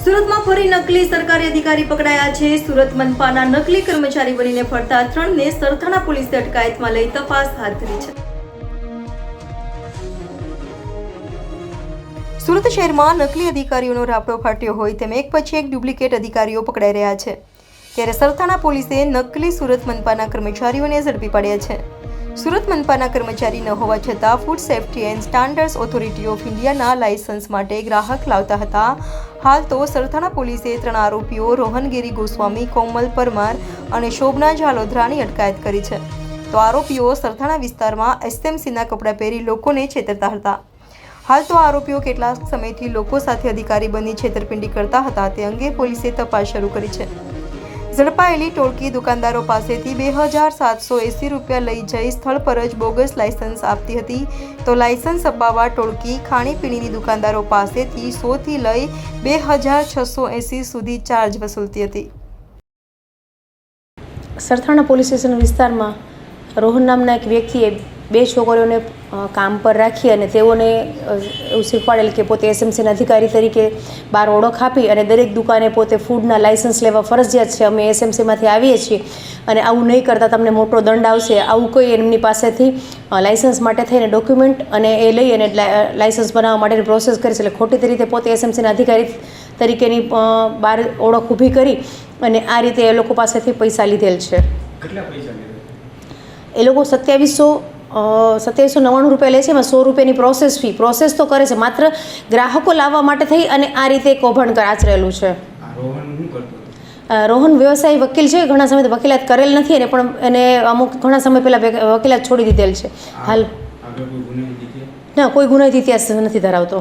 સુરતમાં ફરી નકલી સરકારી અધિકારી પકડાયા છે। સુરત મનપાના નકલી કર્મચારી બનીને ફરતા 3ને સરથાણા પોલીસે અટકાયતમાં લઈ તપાસ હાથ ધરી છે। સુરત શહેરમાં નકલી અધિકારીઓનો રાપડો ફાટ્યો હોય તેમ એક પછી એક ડુપ્લિકેટ અધિકારીઓ પકડાઈ રહ્યા છે, ત્યારે સરથાણા પોલીસે નકલી સુરત મનપાના કર્મચારીઓને ઝડપી પાડ્યા છે। સુરત મનપાના કર્મચારી ન હોવા છતાં food safety and standards authority of ઇન્ડિયાના લાયસન્સ માટે ગ્રાહક લાવતા હતા। હાલ તો સરથાણા પોલીસે 3 આરોપીઓ રોહનગીરી ગોસ્વામી, કોમલ પરમાર અને શોભના ઝાલોદરાની અટકાયત કરી છે। તો આરોપીઓ સરથાણા વિસ્તારમાં એસએમસીના કપડાં પહેરી લોકોને છેતરતા હતા। હાલ તો આરોપીઓ કેટલાક સમયથી લોકો સાથે અધિકારી બની છેતરપિંડી કરતા હતા તે અંગે પોલીસે તપાસ શરૂ કરી છે। ઝડપાયેલી ટોળકી દુકાનદારો પાસેથી 2780 રૂપિયા લઈ જઈ સ્થળ પર જ બોગસ લાયસન્સ આપતી હતી, તો લાયસન્સ અપાવવા ટોળકી ખાણીપીણીની દુકાનદારો પાસેથી 100 થી લઈ 2680 સુધી ચાર્જ વસૂલતી હતી। સરથાણા પોલીસ સ્ટેશન વિસ્તારમાં રોહન નામના એક વ્યક્તિએ 2 છોકરીઓને કામ પર રાખી અને તેઓને એવું શીખવાડેલ કે પોતે એસએમસીના અધિકારી તરીકે બહાર ઓળખ આપી અને દરેક દુકાને પોતે ફૂડના લાયસન્સ લેવા ફરજિયાત છે, અમે એસએમસીમાંથી આવીએ છીએ અને આવું નહીં કરતાં તમને મોટો દંડ આવશે, આવું કોઈ એમની પાસેથી લાયસન્સ માટે થઈને ડોક્યુમેન્ટ અને એ લઈ અને લાયસન્સ બનાવવા માટેની પ્રોસેસ કરી છે। એટલે ખોટી રીતે પોતે એસએમસીના અધિકારી તરીકેની બહાર ઓળખ ઊભી કરી અને આ રીતે એ લોકો પાસેથી પૈસા લીધેલ છે। કેટલા પૈસા લીધેલ? એ લોકો 2799 રૂપિયા લે છે। એમાં 100 રૂપિયાની પ્રોસેસ તો કરે છે, માત્ર ગ્રાહકો લાવવા માટે થઈ અને આ રીતે કૌભાંડ આચરેલું છે। રોહન વ્યવસાયી વકીલ છે, ઘણા સમયથી વકીલાત કરેલ નથી અને પણ એને અમુક ઘણા સમય પહેલાં વકીલાત છોડી દીધેલ છે। હાલ ના કોઈ ગુનાહિત ઇતિહાસ નથી ધરાવતો।